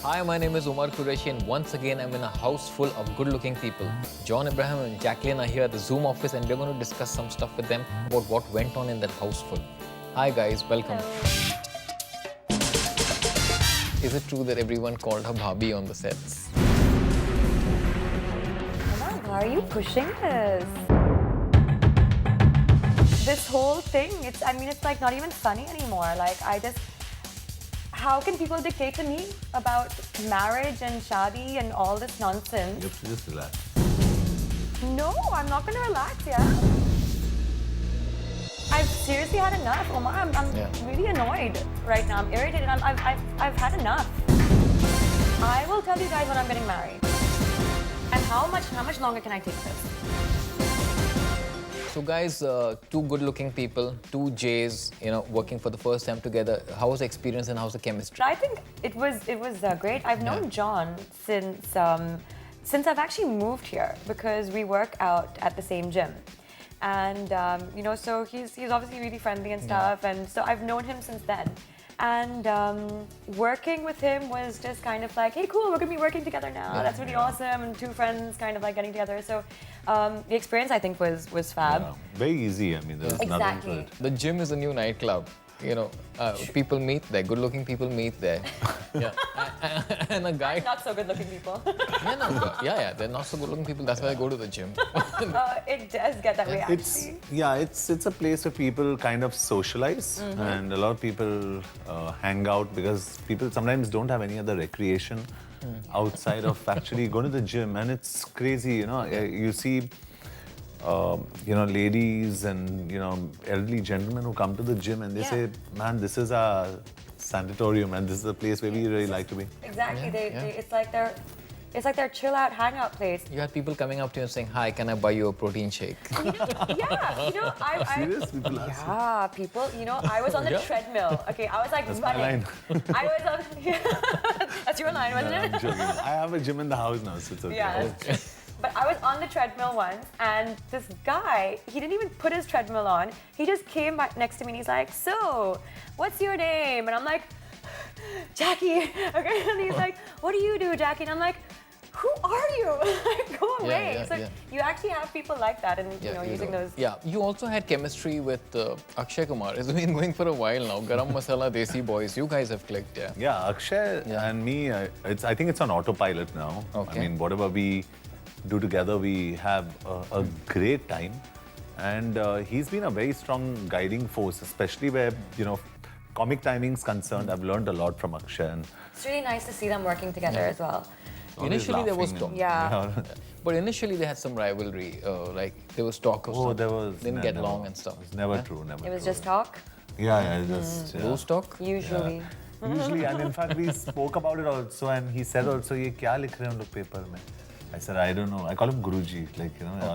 Hi, my name is Umar Qureshi and once again I'm in a house full of good-looking people. John Abraham and Jacqueline are here at the Zoom office and we're going to discuss some stuff with them about what went on in that house full. Hi guys, welcome. Is it true that everyone called her Bhabhi on the sets? Umar, why are you pushing this? This whole thing, it's like not even funny anymore. How can people dictate to me about marriage and shadi and all this nonsense? You have to just relax. No, I'm not going to relax, yeah? I've seriously had enough, Omar. I'm really annoyed right now. I'm irritated. I've had enough. I will tell you guys when I'm getting married. And how much longer can I take this? So guys, two good-looking people, two J's, working for the first time together. How was the experience and how's the chemistry? I think it was great. I've known John since I've actually moved here because we work out at the same gym. And, so he's obviously really friendly and stuff. And so I've known him since then. And working with him was just kind of like, hey, cool, we're going to be working together now. That's really awesome. And two friends kind of like getting together. So the experience, I think, was fab. Yeah. Very easy. I mean, there's nothing to it. The gym is a new nightclub. People meet there, good-looking people meet there. And a guy... Not so good-looking people. They're not so good-looking people. That's why I go to the gym. It does get that way, actually. It's a place where people kind of socialize and a lot of people hang out because people sometimes don't have any other recreation outside of actually going to the gym. And it's crazy, you see... ladies and, elderly gentlemen who come to the gym and they say, man, this is a sanatorium and this is a place where we really like to be. Exactly. It's like their chill out, hangout place. You had people coming up to you and saying, hi, can I buy you a protein shake? Serious? People ask you? Yeah, people, I was on the treadmill. Okay, I was like That's running. my line. I was on, that's your line, wasn't it? I'm joking. I have a gym in the house now, so it's okay. Yeah. But I was on the treadmill once, and this guy, he didn't even put his treadmill on. He just came back next to me, and he's like, so, what's your name? And I'm like, Jackie. Okay, and he's like, what do you do, Jackie? And I'm like, who are you? Go away. You actually have people like that, and using those. Yeah, you also had chemistry with Akshay Kumar. It's been going for a while now. Garam Masala, Desi Boys. You guys have clicked, Yeah, Akshay and me, I think it's on autopilot now. Okay. I mean, whatever we do together, we have a great time. And he's been a very strong guiding force, especially where, comic timing's concerned. I've learned a lot from Akshay. And it's really nice to see them working together as well. Initially there was talk. Yeah. But initially they had some rivalry. There was talk of stuff. there was. Didn't get along and stuff. It's never true, never It was true. just talk? Yeah, just... Those talk? Usually. Usually, and in fact, we spoke about it also, and he said also, "Ye kya likh rahe ho log paper mein?" I said, I don't know. I call him Guruji,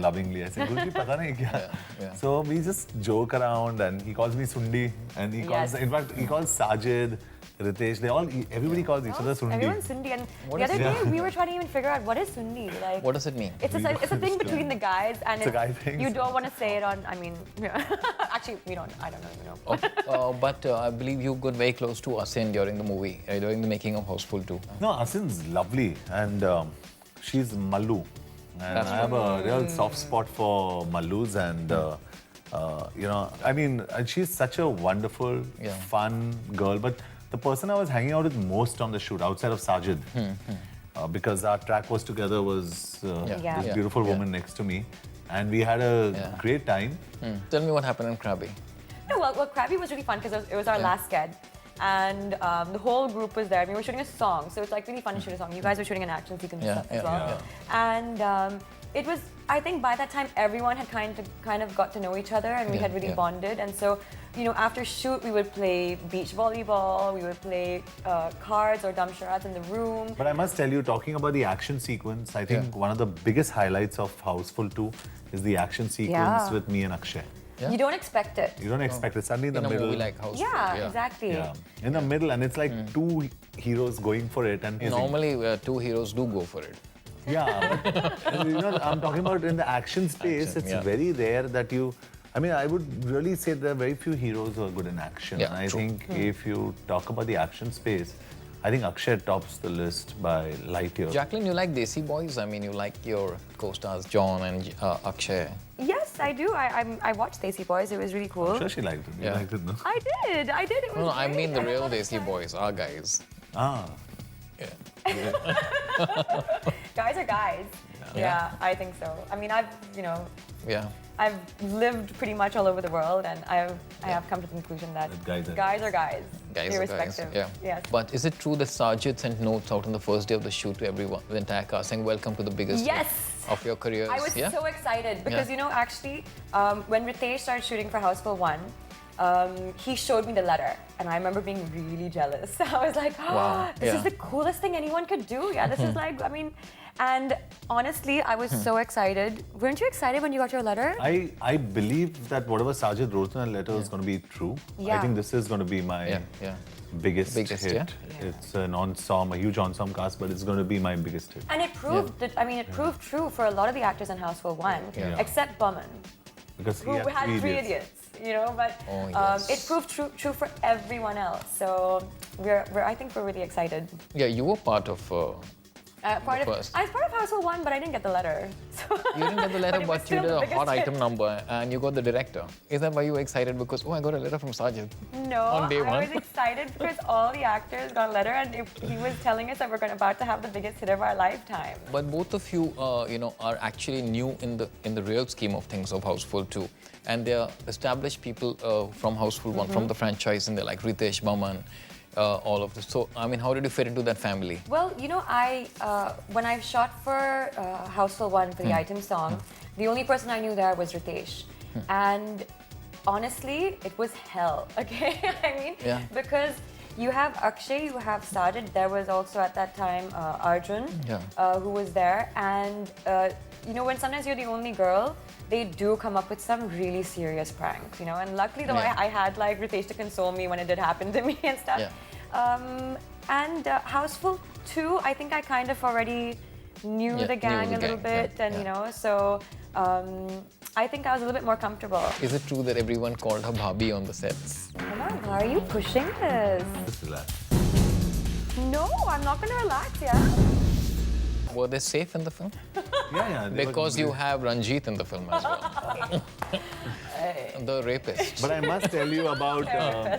lovingly. I said, Guruji, pata nahi kya? So we just joke around, and he calls me Sundi, and he calls, in fact, he calls Sajid, Ritesh. Everybody calls each other Sundi. Everyone's Sundi, and the other day we were trying to even figure out what is Sundi. Like, what does it mean? It's a thing between the guys, and it's a guy thing. You don't want to say it on. I mean, actually, we don't. I don't know. But I believe you got very close to Asin during the movie, during the making of Housefull 2. No, Asin's lovely, and she's Mallu. And I have a real soft spot for Mallus, and and she's such a wonderful, fun girl. But the person I was hanging out with most on the shoot, outside of Sajid, because our track was together, was this beautiful woman next to me, and we had a great time. Tell me what happened in Krabi. No, well, Krabi was really fun because it was our last sked. And the whole group was there. We were shooting a song, so it's like really fun to shoot a song. You guys were shooting an action sequence and stuff as well. And it was, I think by that time, everyone had kind of got to know each other, and we had really bonded. And so, after shoot, we would play beach volleyball, we would play cards or dumb charades in the room. But I must tell you, talking about the action sequence, I think one of the biggest highlights of Housefull 2 is the action sequence with me and Akshay. You don't expect it. You don't expect it. Suddenly in the middle. Movie like Housefull. Yeah, exactly. Yeah. In the middle, and it's like two heroes going for it. And normally, two heroes do go for it. Yeah, but I'm talking about in the action space. It's very rare that you. I mean, I would really say there are very few heroes who are good in action. Yeah, and I think if you talk about the action space, I think Akshay tops the list by light years. Jacqueline, you like Desi Boys? I mean, you like your co-stars John and Akshay. Yes, I do. I watched Desi Boys. It was really cool. I'm sure she liked it. You Yeah. liked it, no? I did. It was No, I great. mean the real had a Desi time. Boys, our guys. Ah. Yeah. Guys are guys. Yeah, I think so. I mean, Yeah. I've lived pretty much all over the world, and I have come to the conclusion that That guys are guys, Guys are guys. irrespective. Yeah. Yes. But is it true that Sajid sent notes out on the first day of the shoot to everyone, the entire cast, saying welcome to the biggest hit Yes. of your careers? I was yeah? so excited because Yeah. actually, when Ritesh started shooting for Housefull 1, he showed me the letter, and I remember being really jealous. I was like, oh, Wow, this yeah. is the coolest thing anyone could do. Yeah, this is like, I mean, and honestly, I was so excited. Weren't you excited when you got your letter? I believe that whatever Sajid wrote in that letter is going to be true. I Yeah. think this is going to be my Yeah. biggest Biggest, hit. yeah? It's an ensemble, a huge ensemble cast, but it's going to be my biggest hit. And it proved that, I mean, it proved true for a lot of the actors in Housefull 1, Yeah. except Baman, Because who he had three idiots, but Oh, yes. it proved true for everyone else. So I think we're really excited. Yeah, you were part of. I was first. part of Housefull 1, but I didn't get the letter. So You didn't get the letter, it was but you still did the a biggest hot hit. item number and you got the director. Is that why you were excited? Because, oh, I got a letter from Sajid. No, On day I one. was excited because all the actors got a letter, and he was telling us that we're about to have the biggest hit of our lifetime. But both of you, are actually new in the real scheme of things of Housefull 2. And they are established people from Housefull 1, from the franchise, and they're like Ritesh, Baman, all of this. So, I mean, how did you fit into that family? Well, when I shot for Housefull 1 for the item song, the only person I knew there was Ritesh. And honestly, it was hell, okay? I mean, Yeah. because you have Akshay, you have Sajid, there was also at that time Arjun, who was there. And, when sometimes you're the only girl, they do come up with some really serious pranks, And luckily, though, Yeah. I had like Ritesh to console me when it did happen to me and stuff. Yeah. And Housefull 2, I think I kind of already knew Yeah, the gang knew a the little gang, bit, yeah, and yeah. so I think I was a little bit more comfortable. Is it true that everyone called her Bhabhi on the sets? Mama, why are you pushing this? Just relax. No, I'm not gonna relax, yeah? Were they safe in the film? Yeah. they were Because you great. have Ranjit in the film as well. The rapist. But I must tell you about.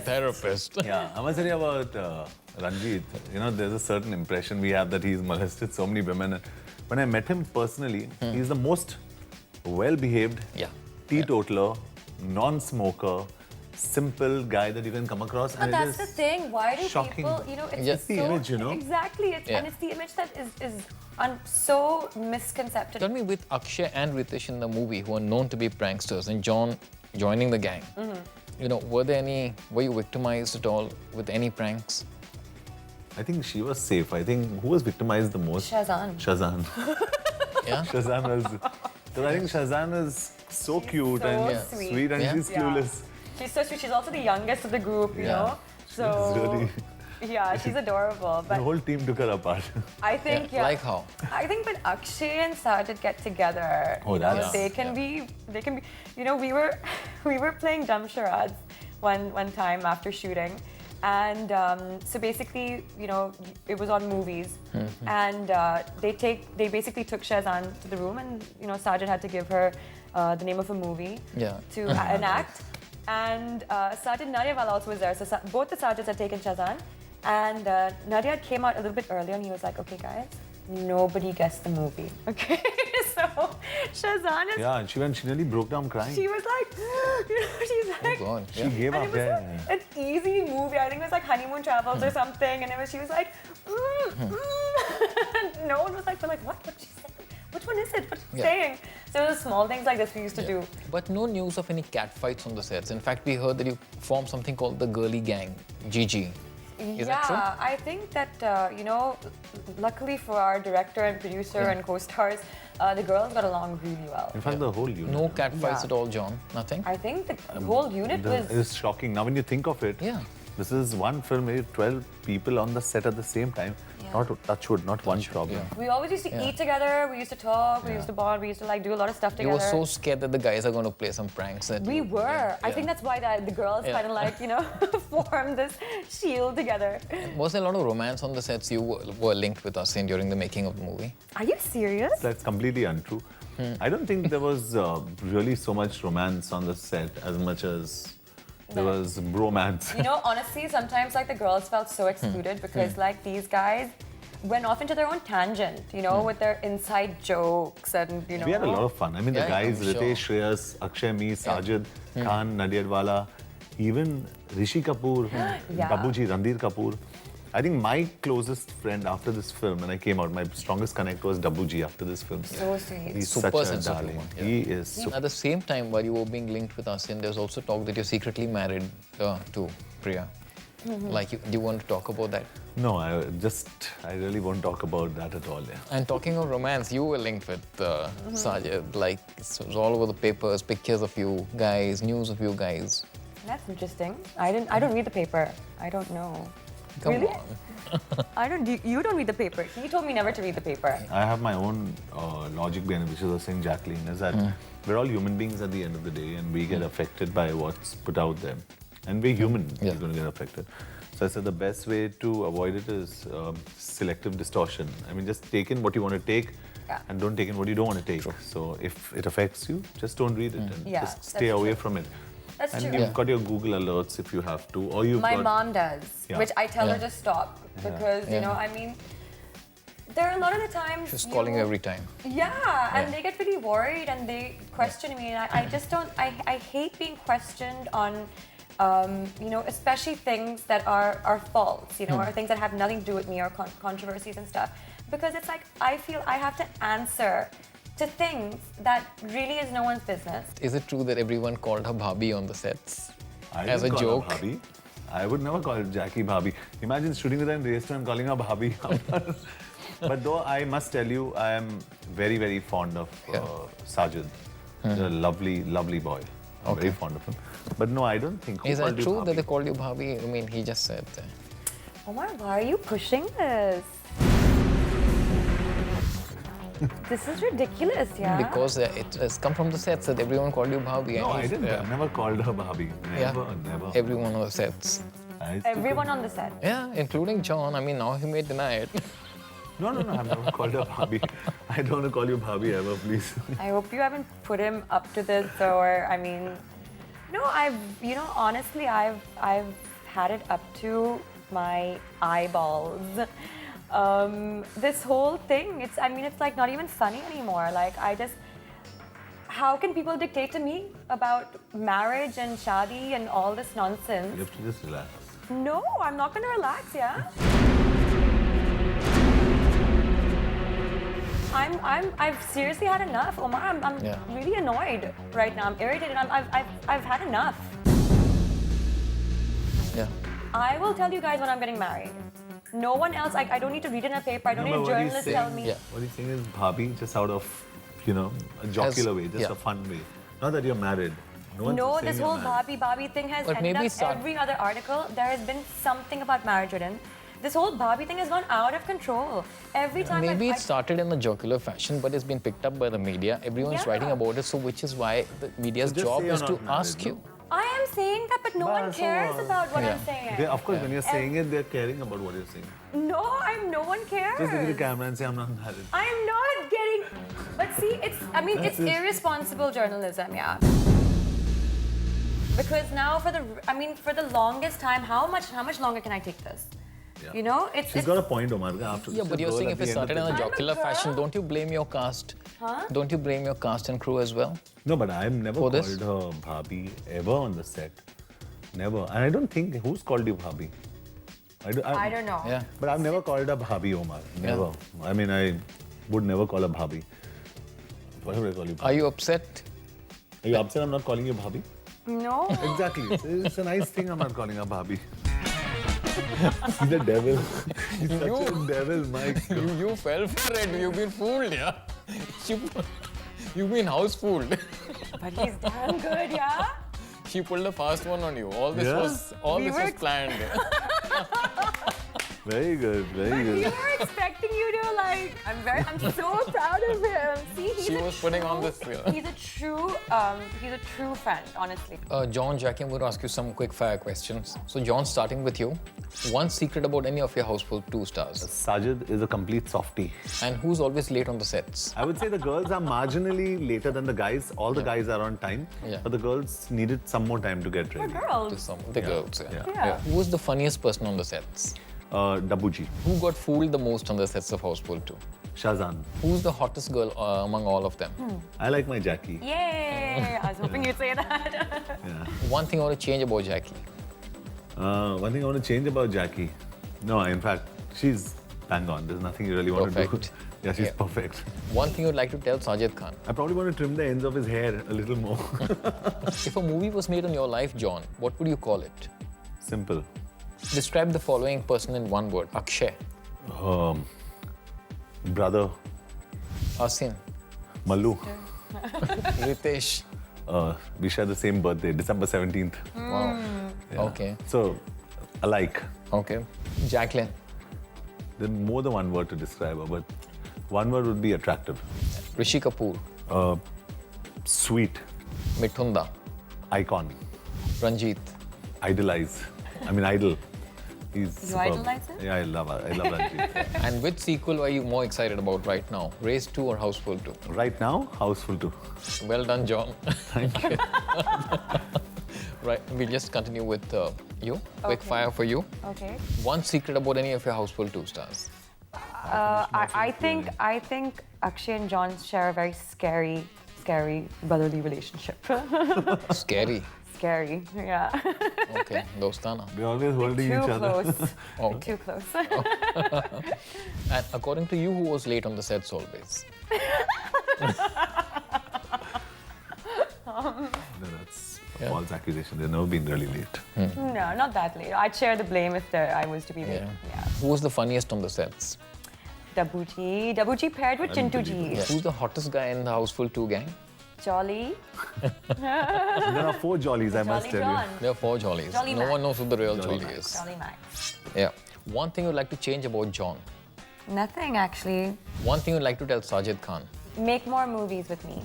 Therapist. Yeah, I must tell you about Ranjit. There's a certain impression we have that he's molested so many women. And when I met him personally, he's the most well-behaved, Yeah. teetotaler, non-smoker, simple guy that you can come across. But and it that's the is thing. Why do shocking. people, it's Yeah. just The so image, exactly, Yeah. and it's the image that is so misconcepted. Tell me, with Akshay and Ritesh in the movie, who are known to be pranksters, and John joining the gang, were you victimized at all with any pranks? I think she was safe. I think who was victimized the most? Shazan. Shazan. Yeah? Shazan was. Because I think Shazan is so cute so and sweet. and Yeah. she's Yeah. clueless. She's so sweet. She's also the youngest of the group, you Yeah. know. So It's really. yeah, she's adorable. The But whole team took her apart. I think yeah. Like how? I think when Akshay and Sajid get together, Oh, that's- they can be. We were playing dumb charades one time after shooting. And so basically, it was on movies, and they basically took Shazan to the room, and Sajid had to give her the name of a movie to enact. And Sajid Naryawal also was there. So both the Sajids had taken Shazan, and Nadia came out a little bit earlier, and he was like, "Okay, guys, nobody guessed the movie." Okay, so Shazan is. Yeah, and she nearly broke down crying. She was like, she's like. Oh, God. She Yeah. gave And up it was there. an easy movie. I think it was like Honeymoon Travels or something. And she was like, and no one was like, we're like, what? What she said? Which one is it? What's she saying? So it was small things like this we used to do. But no news of any cat fights on the sets. In fact, we heard that you formed something called the Girly Gang, GG. Is that true? I think that, luckily for our director and producer and co-stars, the girls got along really well. In fact, the whole unit. No cat fights Yeah. at all, John? Nothing? I think the whole unit was. It's shocking. Now, when you think of it, Yeah. this is one film, maybe 12 people on the set at the same time. Yeah. Not touch wood, not one problem. We always used to eat together. We used to talk. We used to bond. We used to like do a lot of stuff You together. were so scared that the guys are going to play some pranks at We you. were. I think that's why the girls kind of like, formed this shield together. Was there a lot of romance on the sets? You were linked with us in during the making of the movie. Are you serious? That's completely untrue. I don't think there was really so much romance on the set as much as there was bromance. Honestly, sometimes like the girls felt so excluded because like these guys went off into their own tangent, with their inside jokes and, We had a lot of fun. I mean, the guys, I'm sure. Ritesh, Shreyas, Akshay, me, Sajid, Khan, Nadiyadwala, even Rishi Kapoor, Babuji, Ranbir Kapoor. I think my closest friend after this film, when I came out, my strongest connect was Dabuji after this film. So sweet. He's Super such a sense of darling. humor, yeah. He is super. At the same time, while you were being linked with us, and there was also talk that you're secretly married to Priya. Like, you want to talk about that? No, I really won't talk about that at all. Yeah. And talking of romance, you were linked with Sajid. Like, it was all over the papers, pictures of you guys, news of you guys. That's interesting. I don't read the paper. I don't know. Come Really? on. You don't read the paper. He told me never to read the paper. I have my own logic behind it, which is saying, Jacqueline, is that we're all human beings at the end of the day and we get affected by what's put out there. And we're human, we're going to get affected. So I said the best way to avoid it is selective distortion. I mean, just take in what you want to take and don't take in what you don't want to take. So if it affects you, just don't read it and just stay away from it. That's and true. you've got your Google alerts if you have to, or you've My got... mom does, which I tell her Yeah. to stop because, I mean, there are a lot of the times... She's calling you every time. Yeah, and they get really worried and they question me, and I just don't... I hate being questioned on, especially things that are false, or things that have nothing to do with me or controversies and stuff. Because it's like, I feel I have to answer to things that really is no one's business. Is it true that everyone called her Bhabhi on the sets? I as a didn't call her joke? Bhabhi. I would never call Jackie Bhabhi. Imagine shooting with her in Race and calling her Bhabhi. But though I must tell you, I am very, very fond of Sajid. He's a lovely, lovely boy. I'm very fond of him. But no, I don't think. Is that called you true that Bhabhi? they called you Bhabhi? I mean, he just said that. Omar, why are you pushing this? This is ridiculous, yeah? Because it has come from the sets that everyone called you Bhabhi. No, and I didn't. I never called her Bhabhi. Never, never. Everyone on the sets. Everyone on the set. Yeah, including John. I mean, now he may deny it. No, I've never called her Bhabhi. I don't want to call you Bhabhi ever, please. I hope you haven't put him up to this, or I mean, no, honestly, I've had it up to my eyeballs. This whole thing, it's like not even funny anymore. Like, how can people dictate to me about marriage and shadi and all this nonsense? You have to just relax. No, I'm not gonna relax, yeah? I've seriously had enough, Omar. I'm really annoyed right now. I'm irritated. I've had enough. Yeah. I will tell you guys when I'm getting married. No one else. I don't need to read it in a paper. I don't need a journalist to tell me. Yeah. What he's saying is Bhabhi, just out of, a jocular way, just a fun way. Not that you're married. No, this whole Bhabhi thing has But ended maybe up every other article. There has been something about marriage written. This whole Bhabhi thing has gone out of control. Every time Maybe it started in a jocular fashion, but it's been picked up by the media. Everyone's writing about it, so which is why the media's just job say you're is to not married, ask you. I am saying that, but no one cares about what I'm saying. Of course, when you're saying it, they're caring about what you're saying. No, no one cares. Just look at the camera and say, I'm not married. I'm not getting... But see, it's irresponsible journalism, yeah. Because now for the longest time, how much longer can I take this? Yeah. She's got a point, Omar. Yeah, but you're saying if it started in a jocular fashion, don't you blame your cast? Huh? Don't you blame your cast and crew as well? No, but I've never For called this? her Bhabhi ever on the set. Never. And I don't think... Who's called you Bhabhi? I don't know. Yeah. But I've never called her Bhabhi, Omar. Never. Yeah. I mean, I would never call her Bhabhi. What would I call you? Bhabhi? Are you upset? Are you upset I'm not calling you Bhabhi? No. Exactly. It's a nice thing I'm not calling her Bhabhi. He's the devil. He's such a devil, Mike. You fell for it. You've been fooled, yeah? You've been house-fooled. But he's damn good, yeah? She pulled a fast one on you. All this was planned. Very good, very We good. were expecting you to like. I'm so proud of him. See, She was putting on this. He's a true friend, honestly. John, Jackie, I'm going to ask you some quick fire questions. So, John, starting with you. One secret about any of your Housefull 2 stars. Sajid is a complete softie. And who's always late on the sets? I would say the girls are marginally later than the guys. All the guys are on time. Yeah. But the girls needed some more time to get ready. To Girls. some the girls, Yeah. Who was the funniest person on the sets? Dabuji, Who got fooled the most on the sets of Housefull 2? Shazan. Who's the hottest girl among all of them? I like my Jackie. Yay! I was hoping you'd say that. Yeah. One thing I want to change about Jackie. One thing I want to change about Jackie. No, in fact, she's bang on. There's nothing you really want to Perfect. do. Yeah, she's Yeah. perfect. One thing you'd like to tell Sajid Khan. I probably want to trim the ends of his hair a little more. If a movie was made on your life, John, what would you call it? Simple. Describe the following person in one word. Akshay, Brother, Asin, Mallu. Ritesh. We share the same birthday, December 17th. Wow. Yeah. Okay. So, alike. Okay. Jacqueline, There's more than one word to describe her, but one word would be attractive. Rishi Kapoor, Sweet. Mithunda, Icon. Ranjit. Idolize. I mean, idol. He's You superb. idolize him? Yeah, I love Ranjit. And which sequel are you more excited about right now? Race 2 or Housefull 2? Right now, Housefull 2. Well done, John. Thank you. Right, we'll just continue with you. Quick Okay. fire for you. Okay. One secret about any of your Housefull 2 stars. I think Akshay and John share a very scary brotherly relationship. Scary. Scary, yeah. Okay, Dostana. They're always holding Too each other. close. Okay. Too close. And according to you, who was late on the sets always? No, that's a false accusation. They've never been really late. No, not that late. I'd share the blame if I was to be late. Yeah. Who was the funniest on the sets? Dabuji paired with Chintu ji. Yeah. Who's the hottest guy in the Housefull 2 gang? Jolly. There are 4 jollies, I must Jolly tell John. There are 4 jollies. Jolly No Max. one knows who the real Jolly jolly Max. is. Jolly Max. Yeah. One thing you'd like to change about John. Nothing actually. One thing you'd like to tell Sajid Khan. Make more movies with me.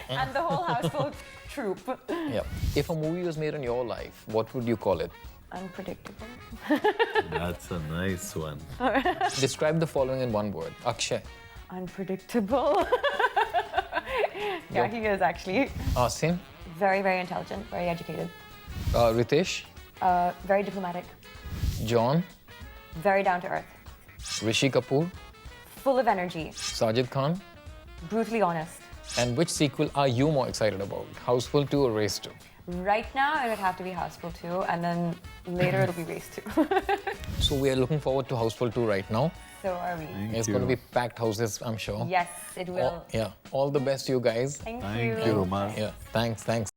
And the whole Housefull troupe. Yeah. If a movie was made on your life, what would you call it? Unpredictable. That's a nice one. Describe the following in one word. Akshay, Unpredictable. Yeah, he is actually. Asin, Very, very intelligent, very educated. Ritesh, Very diplomatic. John, Very down to earth. Rishi Kapoor, Full of energy. Sajid Khan. Brutally honest. And which sequel are you more excited about? Housefull 2 or Race 2? Right now, it would have to be Housefull 2, and then later it'll be Race 2. So we are looking forward to Housefull 2 right now. So are we. It's going to be packed houses, I'm sure. Yes, it will. Yeah. All the best to you guys. Thank Thank you, Umar. Yeah. Thanks.